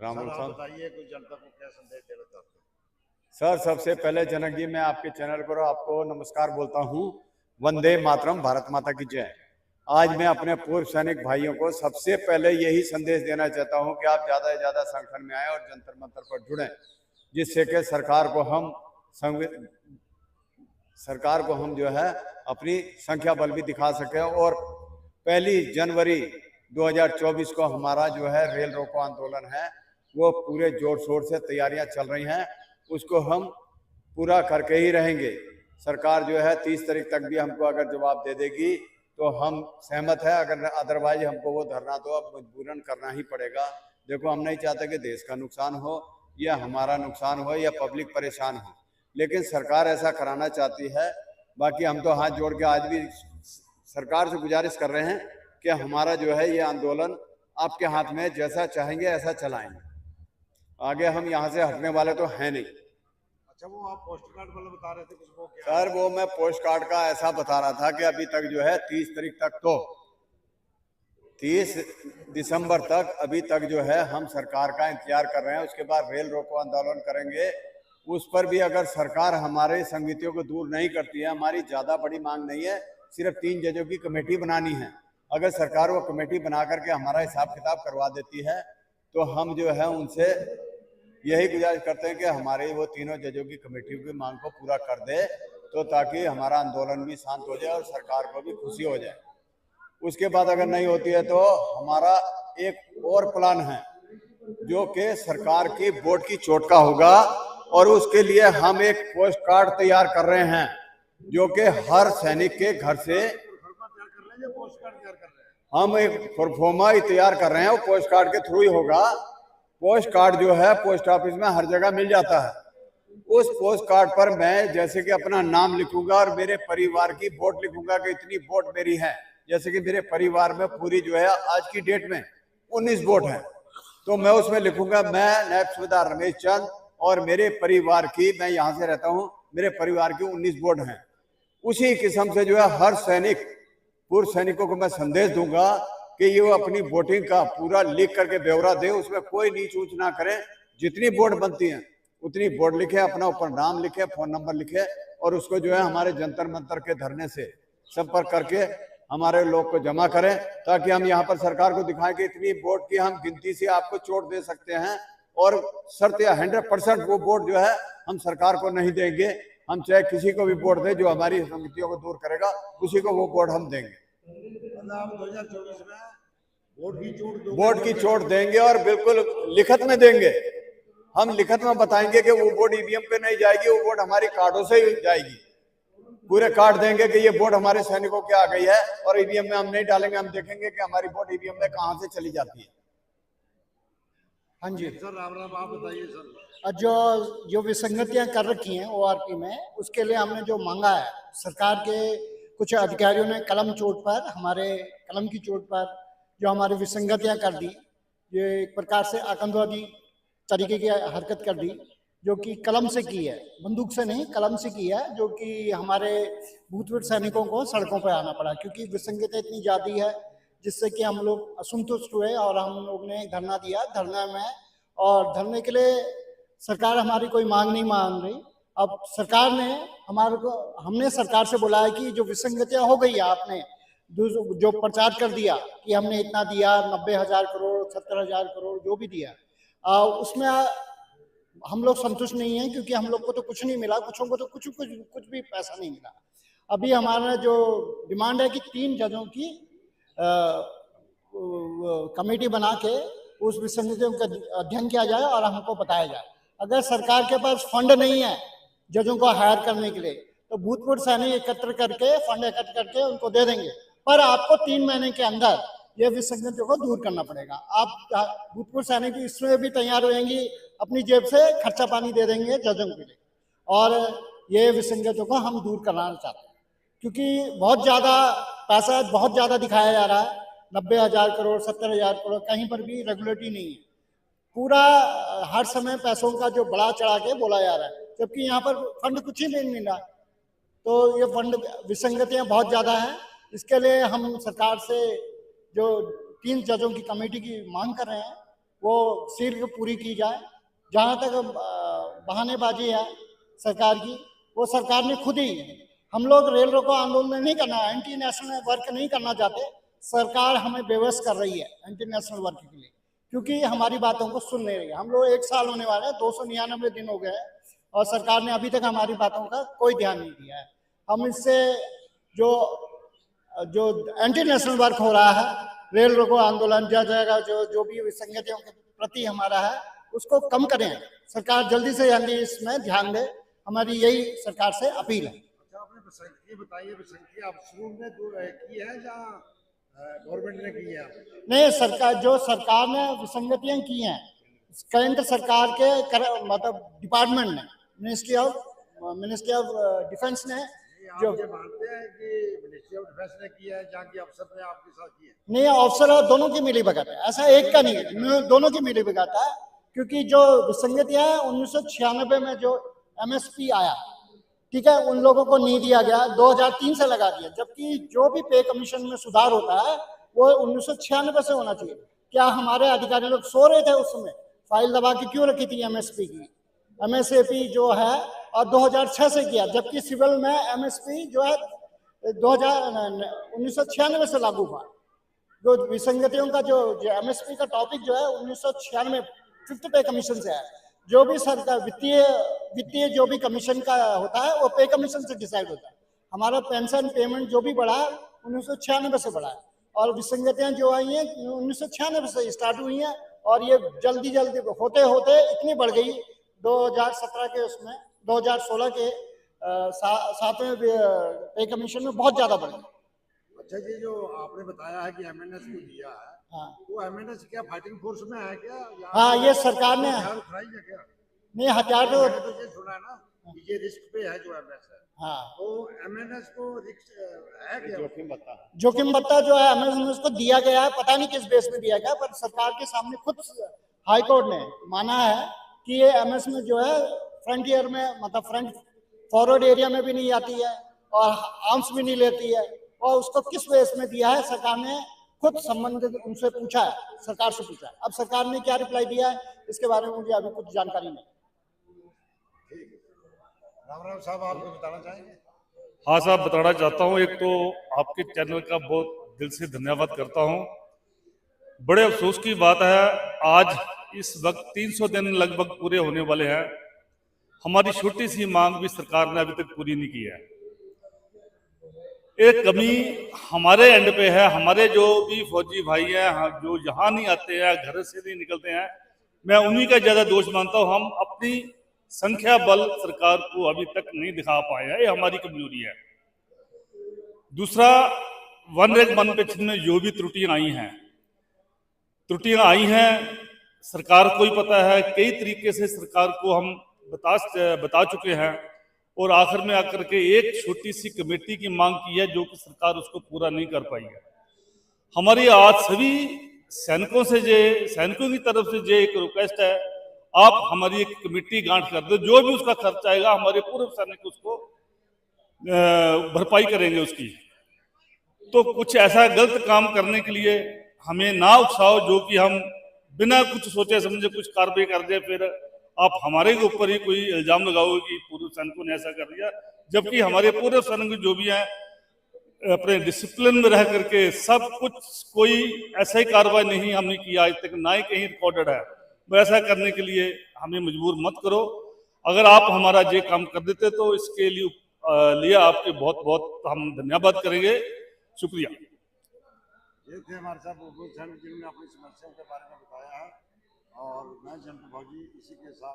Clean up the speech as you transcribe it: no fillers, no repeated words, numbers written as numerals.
Ram sir आप साहब। बताइए कुछ जनता को क्या संदेश देना चाहते हैं। सर सबसे पहले जनक जी मैं आपके चैनल पर आपको नमस्कार बोलता हूँ। वंदे मातरम, भारत माता की जय। आज मैं अपने पूर्व सैनिक भाइयों को सबसे पहले यही संदेश देना चाहता हूँ कि आप ज्यादा से ज्यादा संगठन में आए और जंतर मंतर पर जुड़ें, जिससे कि सरकार को हम जो है अपनी संख्या बल भी दिखा सके। और 1 जनवरी 2024 को हमारा जो है रेल रोको आंदोलन है, वो पूरे जोर शोर से तैयारियां चल रही हैं। उसको हम पूरा करके ही रहेंगे। सरकार जो है 30 तारीख तक भी हमको अगर जवाब दे देगी तो हम सहमत है, अगर अदरवाइज हमको वो धरना तो अब मजबूरन करना ही पड़ेगा। देखो, हम नहीं चाहते कि देश का नुकसान हो या हमारा नुकसान हो या पब्लिक परेशान हो, लेकिन सरकार ऐसा कराना चाहती है। बाकी हम तो हाथ जोड़ के आज भी सरकार से गुजारिश कर रहे हैं कि हमारा जो है ये आंदोलन आपके हाथ में, जैसा चाहेंगे ऐसा चलाएंगे। आगे हम यहाँ से हटने वाले तो हैं नहीं। अच्छा, वो आप पोस्ट कार्ड वाला बता रहे थे कुछ, वो क्या सर वो मैं पोस्ट कार्ड का ऐसा बता रहा था कि अभी तक जो है 30 तारीख तक तो 30 दिसंबर तक अभी तक जो है हम सरकार का इंतजार कर रहे हैं। उसके बाद रेल रोको आंदोलन करेंगे। उस पर भी अगर सरकार हमारे समितियों को दूर नहीं करती है, हमारी ज़्यादा बड़ी मांग नहीं है, सिर्फ 3 जजों की कमेटी बनानी है। अगर सरकार वो कमेटी बना करके हमारा हिसाब किताब करवा देती है तो हम जो है उनसे यही गुजारिश करते हैं कि हमारे वो तीनों जजों की कमेटी की मांग को पूरा कर दे, तो ताकि हमारा आंदोलन भी शांत हो जाए और सरकार को भी खुशी हो जाए। उसके बाद अगर नहीं होती है तो हमारा एक और प्लान है जो कि सरकार की बोर्ड की चोट का होगा, और उसके लिए हम एक पोस्ट कार्ड तैयार कर रहे हैं जो कि हर सैनिक के घर से पोस्ट कार्ड तैयार कर रहे हैं। हम एक प्रोफोमा ही तैयार कर रहे हैं, वो पोस्ट कार्ड के थ्रू ही होगा। पोस्ट कार्ड जो है पोस्ट ऑफिस में हर जगह मिल जाता है। उस पोस्ट कार्ड पर मैं जैसे कि अपना नाम लिखूंगा और मेरे परिवार की वोट लिखूंगा कि इतनी वोट मेरी है। जैसे कि मेरे परिवार में पूरी जो है आज की डेट में 19 वोट है, तो मैं उसमें लिखूंगा मैं नायब सूबेदार रमेश चंद और मेरे परिवार की, मैं यहाँ से रहता हूँ, मेरे परिवार की 19 वोट हैं। उसी किस्म से जो है हर सैनिक, पूर्व सैनिकों को मैं संदेश दूंगा कि ये अपनी वोटिंग का पूरा लिख करके ब्यौरा दे, उसमें कोई नीच ऊंच ना करें। जितनी वोट बनती है उतनी वोट लिखे, अपना ऊपर नाम लिखे, फोन नंबर लिखे, और उसको जो है हमारे जंतर मंतर के धरने से संपर्क करके हमारे लोग को जमा करें, ताकि हम यहाँ पर सरकार को दिखाएं कि इतनी वोट की हम गिनती से आपको चोट दे सकते हैं। और शर्त या 100% वो वोट जो है हम सरकार को नहीं देंगे। हम चाहे किसी को भी वोट दें जो हमारी समितियों को दूर करेगा, उसी को वो वोट हम देंगे। 2024 में वोट की चोट देंगे और बिल्कुल लिखत में देंगे। हम लिखत में बताएंगे कि वो वोट ईवीएम पे नहीं जाएगी, वो वोट हमारी कार्डों से ही जाएगी। पूरे कार्ड देंगे कि ये वोट हमारे सैनिकों की आ गई है, और ईवीएम में हम नहीं डालेंगे। हम देखेंगे कि हमारी वोट ईवीएम में कहां से चली जाती है। हाँ जी सर, राम राम, आप बताइए सर। जो विसंगतियां कर रखी हैं ओआरपी में, उसके लिए हमने जो मांगा है, सरकार के कुछ अधिकारियों ने कलम चोट पर, हमारे कलम की चोट पर जो हमारी विसंगतियां कर दी, ये एक प्रकार से आतंकवादी तरीके की हरकत कर दी, जो कि कलम से की है, बंदूक से नहीं, कलम से की है, जो कि हमारे भूतपूर्व सैनिकों को सड़कों पर आना पड़ा, क्योंकि विसंगतियां इतनी ज़्यादा है, जिससे कि हम लोग असंतुष्ट हुए और हम लोग ने धरना दिया। धरना में और धरने के लिए सरकार हमारी कोई मांग नहीं मान रही। अब सरकार ने हमने सरकार से बोला है कि जो विसंगतियां हो गई है, आपने जो प्रचार कर दिया कि हमने इतना दिया, 90,000 करोड़, 70,000 करोड़ जो भी दिया, उसमें हम लोग संतुष्ट नहीं है, क्योंकि हम लोग को तो कुछ नहीं मिला, कुछों को तो कुछ भी पैसा नहीं मिला। अभी हमारा जो डिमांड है कि 3 जजों की कमेटी बना के उस विसंगतियों का अध्ययन किया जाए और हमको बताया जाए। अगर सरकार के पास फंड नहीं है जजों को हायर करने के लिए, तो भूतपूर्व सैनिक एकत्र करके, फंड एकत्र करके उनको दे देंगे, पर आपको 3 महीने के अंदर ये विसंगतियों को दूर करना पड़ेगा। आप भूतपूर्व सैनिक इसमें भी तैयार रहेंगी, अपनी जेब से खर्चा पानी दे देंगे जजों के लिए, और ये विसंगतियों को हम दूर कराना चाहते हैं, क्योंकि बहुत ज़्यादा पैसा बहुत ज़्यादा दिखाया जा रहा है। 90,000 करोड़, 70,000 करोड़, कहीं पर भी रेगुलेटरी नहीं है। पूरा हर समय पैसों का जो बढ़ा चढ़ा के बोला जा रहा है, जबकि यहाँ पर फंड कुछ ही नहीं मिला। तो ये फंड विसंगतियाँ बहुत ज़्यादा हैं। इसके लिए हम सरकार से जो 3 जजों की कमेटी की मांग कर रहे हैं, वो शीघ्र पूरी की जाए। जहाँ तक बहानेबाजी है सरकार की, वो सरकार ने खुद ही, हम लोग रेल रोको आंदोलन नहीं करना, एंटी नेशनल वर्क नहीं करना चाहते, सरकार हमें बेवस कर रही है एंटी नेशनल वर्क के लिए, क्योंकि हमारी बातों को सुन नहीं रही है। हम लोग 1 साल होने वाले हैं, 299 दिन हो गए हैं और सरकार ने अभी तक हमारी बातों का कोई ध्यान नहीं दिया है। हम इससे जो एंटी नेशनल वर्क हो रहा है, रेल रोको आंदोलन, जगह जो भी विसंगतियों के प्रति हमारा है, उसको कम करें। सरकार जल्दी से जल्दी इसमें ध्यान दे, हमारी यही सरकार से अपील है। अच्छा, आपने विसंगति बताइए, विसंगति आप शुरू में की है या गवर्नमेंट ने की है? नहीं, सरकार ने विसंगतियां की हैं केंद्र सरकार के मतलब डिपार्टमेंट ने, मिनिस्ट्री ऑफ डिफेंस ने। जो ये मानते हैं कि मिनिस्ट्री ऑफ डिफेंस ने की है, जहाँ की अफसर ने आपके साथ की है? नहीं, अफसर और दोनों की मिली भगत है, ऐसा एक का नहीं है, दोनों की मिली भगत है। क्योंकि जो विसंगतियां है, 1996 में जो MSP आया, ठीक है, उन लोगों को नहीं दिया गया, 2003 से लगा दिया, जबकि जो भी पे कमीशन में सुधार होता है वो 1996 से होना चाहिए। क्या हमारे अधिकारी लोग सो रहे थे उस समय? फाइल दबा के क्यों रखी थी MSP की? MSP जो है और 2006 से किया, जबकि सिविल में MSP जो है 1996 से लागू हुआ। जो विसंगतियों का जो MSP का टॉपिक जो है 1996 5th पे कमीशन से है। जो भी सरकार वित्तीय जो भी कमीशन का होता है वो पे कमीशन से डिसाइड होता है। हमारा पेंशन पेमेंट जो भी बढ़ा है 1996 से बढ़ा है, और विसंगतियां जो आई हैं 1996 से स्टार्ट हुई हैं, और ये जल्दी होते होते इतनी बढ़ गई 2017 के उसमें, 2016 के 7वें पे कमीशन में बहुत ज्यादा बढ़ गई। अच्छा जी, जो आपने बताया है कि MNS को दिया है, हाँ, वो MNS क्या फाइटिंग फोर्स में है क्या? हाँ, ये सरकार ने उठाई है क्या? नहीं, हथियार तो मैंने तो ये सुना है ना कि ये रिस्क पे है जो MS है। हाँ, तो MNS को रिस्क है क्या? जोखिम भत्ता जो है MNS को दिया गया है, पता नहीं किस बेस में दिया गया, पर सरकार के सामने खुद हाई कोर्ट ने माना है कि ये MS में जो है फ्रंटियर में, मतलब फ्रंट फॉरवर्ड एरिया में भी नहीं आती है और आर्म्स भी नहीं लेती है, और उसको किस बेस में दिया है सरकार ने खुद संबंधित उनसे पूछा है, सरकार से पूछा है। अब सरकार ने क्या रिप्लाई दिया है इसके बारे में मुझे अभी कुछ जानकारी नहीं। राम साहब, आप कुछ बताना चाहेंगे? हाँ साहब, बताना चाहता हूँ। एक तो आपके चैनल का बहुत दिल से धन्यवाद करता हूँ। बड़े अफसोस की बात है, आज इस वक्त 300 दिन लगभग पूरे होने वाले हैं, हमारी छोटी सी मांग भी सरकार ने अभी तक पूरी नहीं की है। एक कमी हमारे एंड पे है। हमारे जो भी फौजी भाई हैं जो यहाँ नहीं आते हैं, घर से नहीं निकलते हैं, मैं उन्हीं का ज्यादा दोष मानता हूँ। हम अपनी संख्या बल सरकार को अभी तक नहीं दिखा पाए हैं, ये हमारी कमजोरी है। दूसरा, वन रैंक वन पेंशन में जो भी त्रुटियां आई हैं सरकार को ही पता है। कई तरीके से सरकार को हम बता चुके हैं, और आखिर में आकर के एक छोटी सी कमेटी की मांग की है जो कि सरकार उसको पूरा नहीं कर पाई है। हमारी आज सभी सैनिकों की तरफ से एक रिक्वेस्ट है, आप हमारी एक कमेटी गांठ कर दो, जो भी उसका खर्च आएगा हमारे पूर्व सैनिक उसको भरपाई करेंगे उसकी। तो कुछ ऐसा गलत काम करने के लिए हमें ना उकसाओ जो कि हम बिना कुछ सोचे समझे कुछ कार्रवाई कर दे, फिर आप हमारे के ऊपर ही कोई इल्जाम लगाओगे कि पूर्व सैनिकों ने ऐसा कर दिया, जबकि हमारे पूर्व सैनिक जो भी हैं अपने डिसिप्लिन में रह करके सब कुछ, कोई ऐसा ही कार्रवाई नहीं हमने किया आज तक, ना ही कहीं रिकॉर्डेड है। वैसा करने के लिए हमें मजबूर मत करो। अगर आप हमारा ये काम कर देते तो इसके लिए आपके बहुत बहुत हम धन्यवाद करेंगे। शुक्रिया। ये थे हमारे साथ जिन्होंने अपनी समस्याओं के बारे में बताया है, और मैं जंतु फौजी इसी के साथ